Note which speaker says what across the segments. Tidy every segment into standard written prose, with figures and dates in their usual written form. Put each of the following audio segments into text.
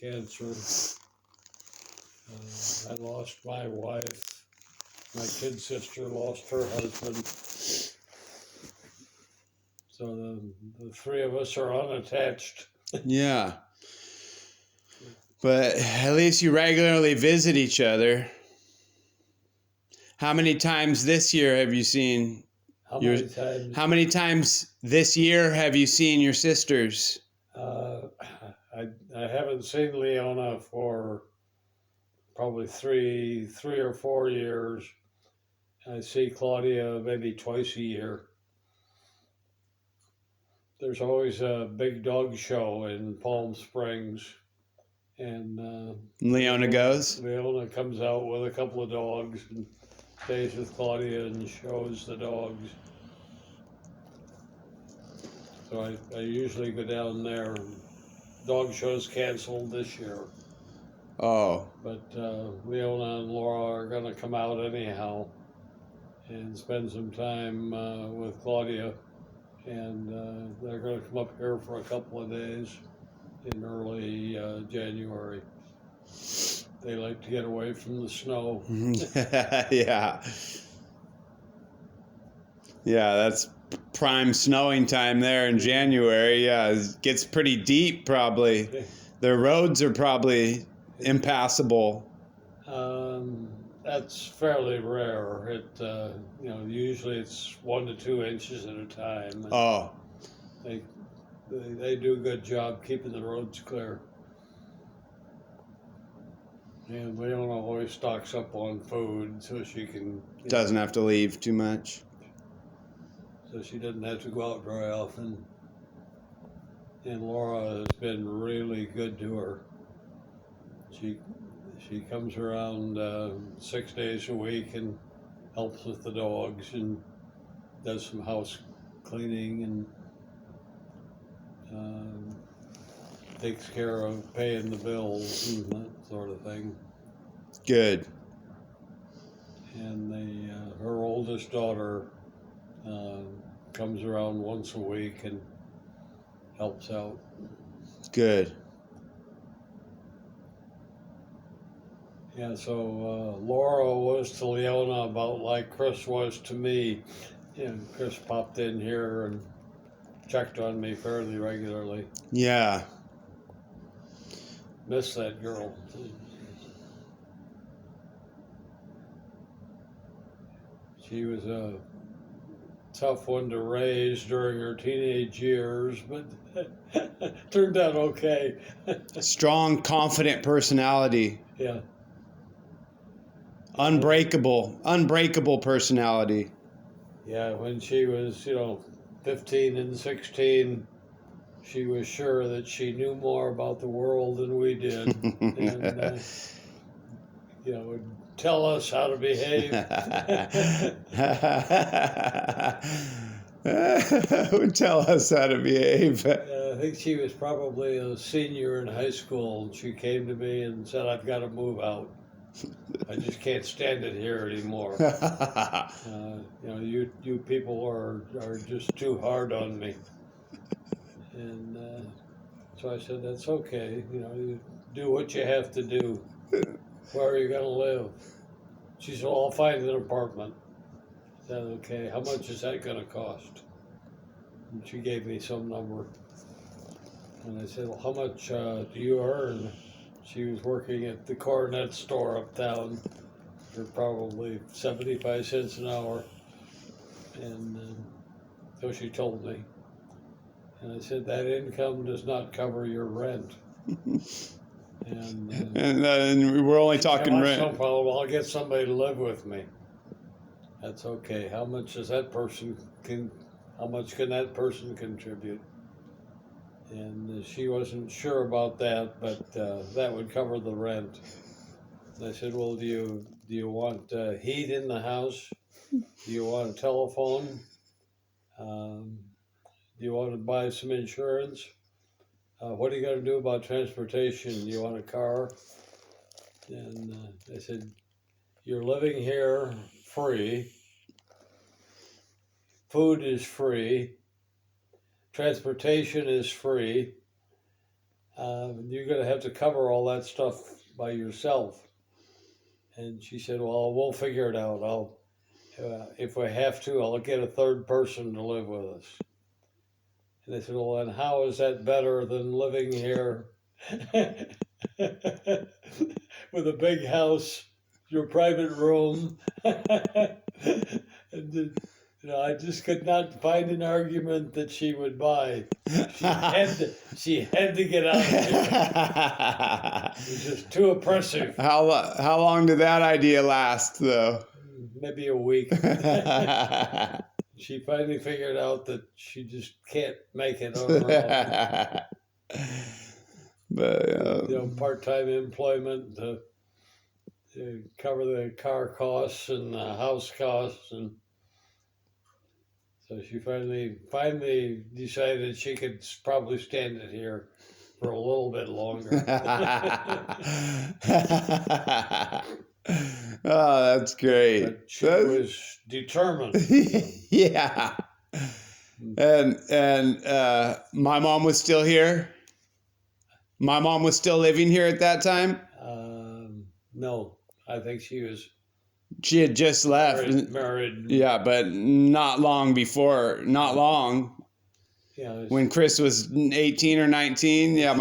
Speaker 1: cancer. I lost my wife. My kid sister lost her husband. So the three of us are unattached.
Speaker 2: Yeah. But at least you regularly visit each other. How many times this year have you seen
Speaker 1: How
Speaker 2: your?
Speaker 1: many times?
Speaker 2: How many times this year have you seen your sisters?
Speaker 1: I haven't seen Leona for probably three or 4 years. I see Claudia maybe twice a year. There's always a big dog show in Palm Springs, and
Speaker 2: Leona goes?
Speaker 1: Leona comes out with a couple of dogs and stays with Claudia and shows the dogs. So I usually go down there. Dog show's canceled this year.
Speaker 2: Oh.
Speaker 1: But Leona and Laura are going to come out anyhow and spend some time with Claudia. And they're going to come up here for a couple of days in early January. They like to get away from the snow.
Speaker 2: Yeah. Yeah, that's prime snowing time there in January. Yeah, it gets pretty deep probably. The roads are probably impassable.
Speaker 1: That's fairly rare. Usually it's 1 to 2 inches at a time.
Speaker 2: Oh.
Speaker 1: They do a good job keeping the roads clear. And Leona always stocks up on food so she can...
Speaker 2: Doesn't have to leave too much.
Speaker 1: So she doesn't have to go out very often. And Laura has been really good to her. She comes around 6 days a week and helps with the dogs and does some house cleaning and takes care of paying the bills and that sort of thing.
Speaker 2: Good.
Speaker 1: And her oldest daughter comes around once a week and helps out.
Speaker 2: Good.
Speaker 1: Yeah, so Laura was to Leona about like Chris was to me. And Chris popped in here and checked on me fairly regularly.
Speaker 2: Yeah.
Speaker 1: Miss that girl. She was a tough one to raise during her teenage years, but turned out okay.
Speaker 2: Strong, confident personality.
Speaker 1: Yeah.
Speaker 2: Unbreakable personality.
Speaker 1: Yeah, when she was, 15 and 16, she was sure that she knew more about the world than we did. And, would tell us how to behave.
Speaker 2: Would tell us how to behave.
Speaker 1: I think she was probably a senior in high school. And she came to me and said, "I've got to move out. I just can't stand it here anymore. You people are just too hard on me." And so I said, "That's okay. You do what you have to do. Where are you going to live?" She said, "Well, I'll find an apartment." I said, "Okay, how much is that going to cost?" And she gave me some number. And I said, "Well, how much do you earn?" She was working at the Coronet store uptown for probably 75 cents an hour. And so she told me. And I said, "That income does not cover your rent."
Speaker 2: And we're only talking rent.
Speaker 1: No problem. I'll get somebody to live with me. That's okay. How much can that person contribute? And she wasn't sure about that, but that would cover the rent. And I said, "Well, do you want heat in the house? Do you want a telephone? Do you want to buy some insurance? What are you going to do about transportation? Do you want a car?" And I said, "You're living here free. Food is free. Transportation is free. you're going to have to cover all that stuff by yourself. And she said, well, we'll figure it out. If I have to, I'll get a third person to live with us. And they said, well, and how is that better than living here with a big house, your private room? And, I just could not find an argument that she would buy. She had to get out of here. It was just too oppressive.
Speaker 2: How long did that idea last, though?
Speaker 1: Maybe a week. She finally figured out that she just can't make it on her own.
Speaker 2: But
Speaker 1: part-time employment to cover the car costs and the house costs, and so she finally decided she could probably stand it here for a little bit longer.
Speaker 2: Oh, that's great.
Speaker 1: But she was determined.
Speaker 2: Yeah. And my mom was still here. My mom was still living here at that time.
Speaker 1: No, I think she was.
Speaker 2: She had just left.
Speaker 1: Married.
Speaker 2: Yeah, but not long before. Not long.
Speaker 1: Yeah.
Speaker 2: When Chris was 18 or 19. Yeah,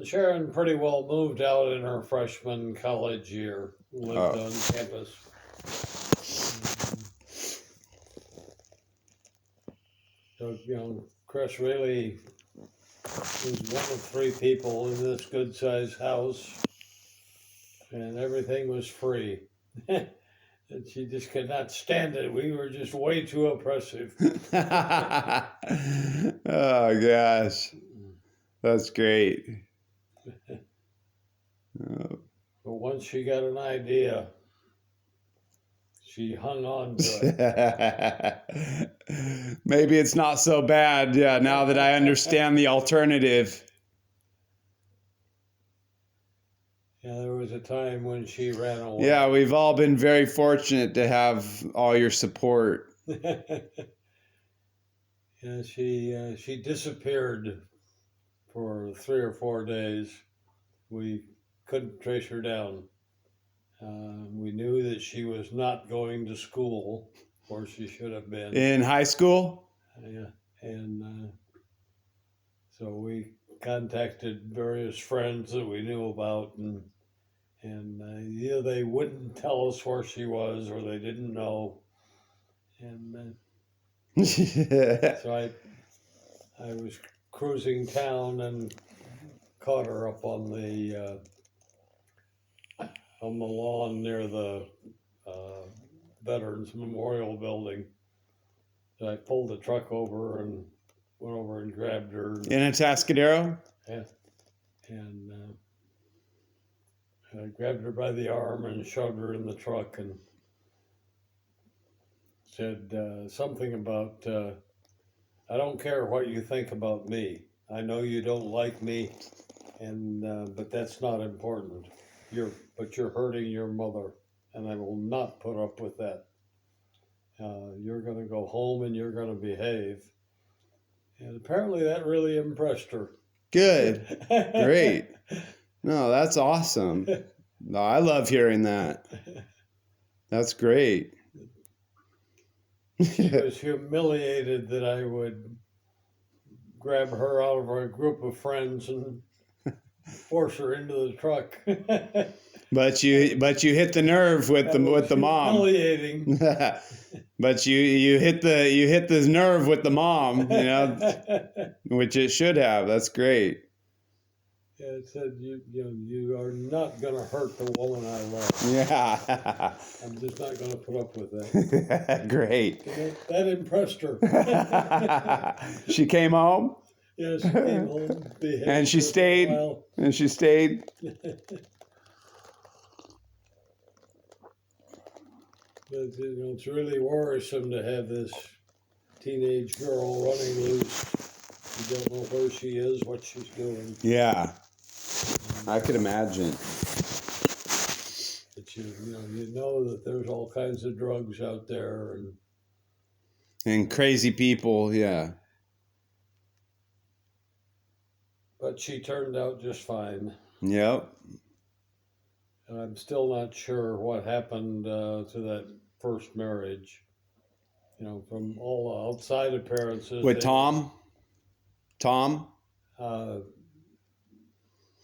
Speaker 1: Sharon pretty well moved out in her freshman college year. Lived on campus. So, Chris really was one of three people in this good-sized house, and everything was free. And she just could not stand it. We were just way too oppressive.
Speaker 2: Oh, gosh. That's great.
Speaker 1: But once she got an idea, she hung on to
Speaker 2: it. Maybe it's not so bad, yeah, now that I understand the alternative.
Speaker 1: Yeah, there was a time when she ran away.
Speaker 2: Yeah, we've all been very fortunate to have all your support.
Speaker 1: Yeah, she disappeared for 3 or 4 days. We couldn't trace her down. We knew that she was not going to school, or she should have been.
Speaker 2: In high school?
Speaker 1: Yeah, and so we contacted various friends that we knew about, and either they wouldn't tell us where she was, or they didn't know. And so I was cruising town and caught her up on the lawn near the Veterans Memorial Building. So I pulled the truck over and went over and grabbed her.
Speaker 2: In Atascadero?
Speaker 1: Yeah. And I grabbed her by the arm and shoved her in the truck and said something about, I don't care what you think about me. I know you don't like me, but that's not important. But you're hurting your mother, and I will not put up with that. You're going to go home and you're going to behave. And apparently that really impressed her.
Speaker 2: Good. Great. No, that's awesome. No, I love hearing that. That's great.
Speaker 1: She was humiliated that I would grab her out of a group of friends and force her into the truck.
Speaker 2: But you hit the nerve with the mom.
Speaker 1: Humiliating.
Speaker 2: But you hit the nerve with the mom, which it should have. That's great.
Speaker 1: Yeah, it said you are not going to hurt the woman I love.
Speaker 2: Yeah.
Speaker 1: I'm just not going to put up with that.
Speaker 2: Great.
Speaker 1: That impressed her.
Speaker 2: She came home?
Speaker 1: Yeah, she came home.
Speaker 2: And she stayed? And she stayed?
Speaker 1: But it's really worrisome to have this teenage girl running loose. You don't know where she is, what she's doing.
Speaker 2: Yeah, I could imagine.
Speaker 1: But you know that there's all kinds of drugs out there
Speaker 2: and crazy people. Yeah.
Speaker 1: But she turned out just fine.
Speaker 2: Yep.
Speaker 1: And I'm still not sure what happened to that first marriage. You know, from all the outside appearances.
Speaker 2: With Tom? Tom?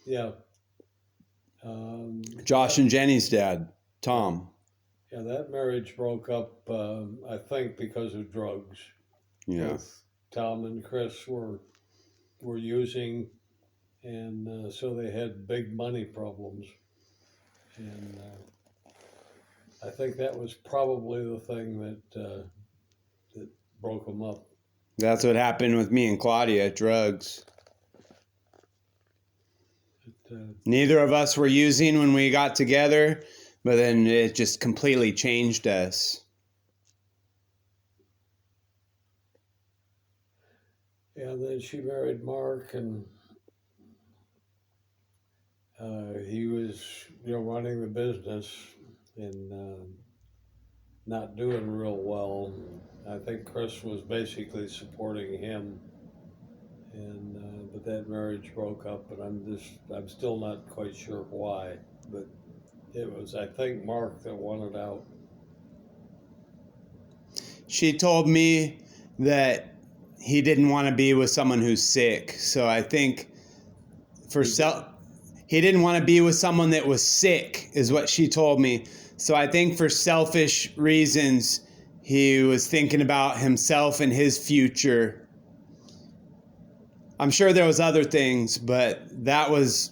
Speaker 1: Yeah.
Speaker 2: Josh and Jenny's dad, Tom.
Speaker 1: Yeah, that marriage broke up, I think, because of drugs.
Speaker 2: Yeah.
Speaker 1: Both Tom and Chris were using, and so they had big money problems. And I think that was probably the thing that broke them up.
Speaker 2: That's what happened with me and Claudia, drugs. Neither of us were using when we got together, but then it just completely changed us.
Speaker 1: Yeah, then she married Mark, and he was, running the business and not doing real well. I think Chris was basically supporting him, and but that marriage broke up, and I'm still not quite sure why, but it was, I think, Mark that wanted out.
Speaker 2: She told me that he didn't want to be with someone who's sick. So I think he didn't want to be with someone that was sick, is what she told me. So I think for selfish reasons, he was thinking about himself and his future. I'm sure there was other things, but that was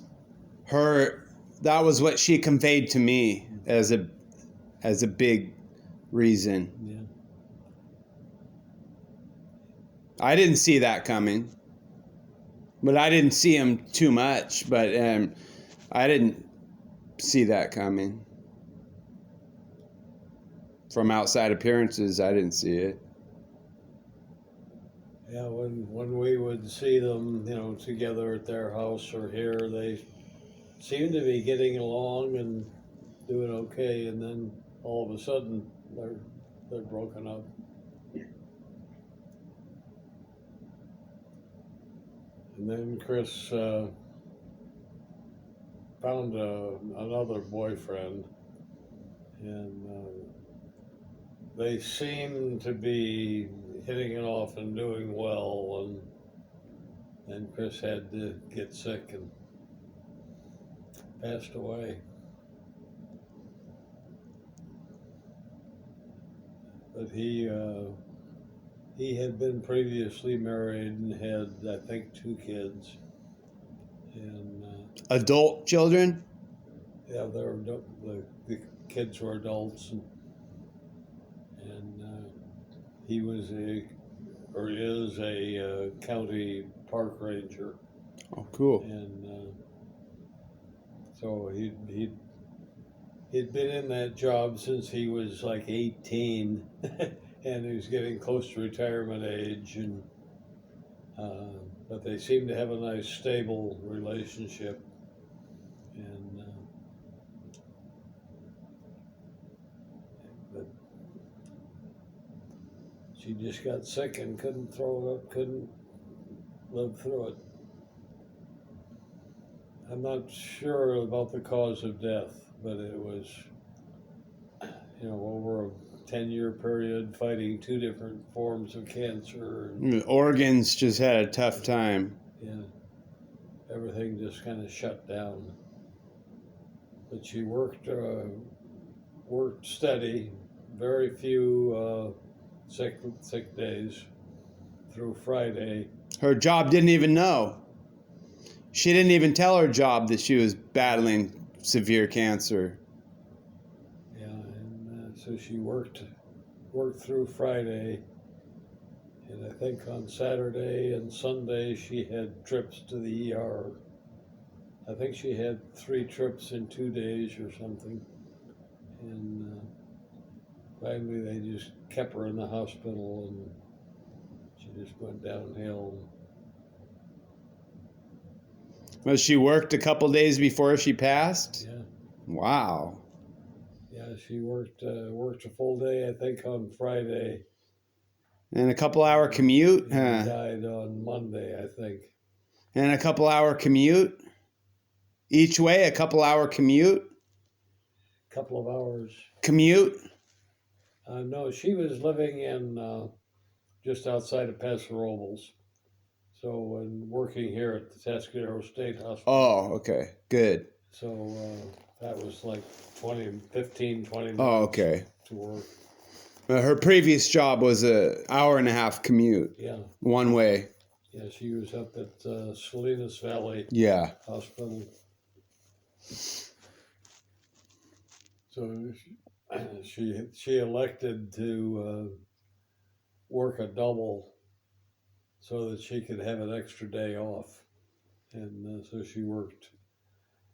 Speaker 2: what she conveyed to me as a big reason.
Speaker 1: Yeah.
Speaker 2: I didn't see that coming, but I didn't see him too much, but I didn't see that coming. From outside appearances, I didn't see it.
Speaker 1: Yeah, when we would see them, together at their house or here, they seemed to be getting along and doing okay, and then all of a sudden they're broken up. And then Chris found another boyfriend, and they seemed to be hitting it off and doing well, and then Chris had to get sick and passed away. But he had been previously married and had, I think, 2 kids. And
Speaker 2: adult children?
Speaker 1: Yeah, the kids were adults, and he was is a county park ranger.
Speaker 2: Oh, cool.
Speaker 1: And so he'd been in that job since he was like 18. And he was getting close to retirement age, and but they seemed to have a nice, stable relationship. And but she just got sick and couldn't throw it up, couldn't live through it. I'm not sure about the cause of death, but it was, over a 10-year period, fighting 2 different forms of cancer.
Speaker 2: The organs just had a tough time.
Speaker 1: Yeah, everything just kind of shut down. But she worked steady, very few sick days through Friday.
Speaker 2: Her job didn't even know. She didn't even tell her job that she was battling severe cancer.
Speaker 1: Yeah, and so she worked through Friday, and I think on Saturday and Sunday she had trips to the ER. I think she had 3 trips in 2 days or something, and finally they just kept her in the hospital, and she just went downhill.
Speaker 2: Well, she worked a couple days before she passed?
Speaker 1: Yeah.
Speaker 2: Wow.
Speaker 1: Yeah, she worked a full day, I think, on Friday.
Speaker 2: And a couple-hour commute?
Speaker 1: Died on Monday, I think.
Speaker 2: And a couple hour commute? Each way, a couple hour commute?
Speaker 1: Couple of hours.
Speaker 2: Commute?
Speaker 1: No, she was living in just outside of Paso Robles. So, and working here at the Tascadero State Hospital.
Speaker 2: Oh, okay. Good.
Speaker 1: So that was like 15, 20 minutes
Speaker 2: Oh, okay.
Speaker 1: to work.
Speaker 2: Her previous job was an hour and a half commute,
Speaker 1: Yeah.
Speaker 2: one way.
Speaker 1: Yeah, she was up at Salinas Valley
Speaker 2: Yeah.
Speaker 1: Hospital. So she elected to work a double so that she could have an extra day off, and so she worked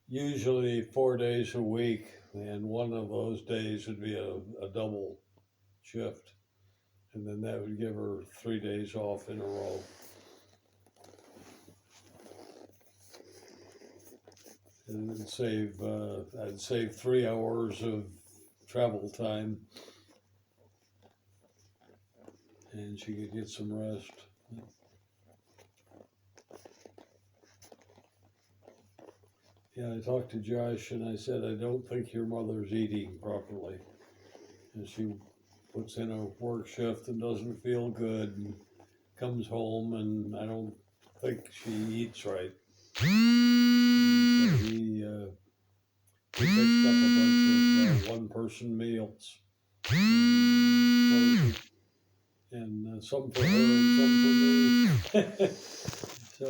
Speaker 1: usually 4 days a week, and one of those days would be a double shift, and then that would give her 3 days off in a row. And I'd save 3 hours of travel time, and she could get some rest. Yeah, I talked to Josh and I said, I don't think your mother's eating properly. And she puts in a work shift and doesn't feel good and comes home, and I don't think she eats right. So he picked up a bunch of one-person meals, and some for her and some for me. So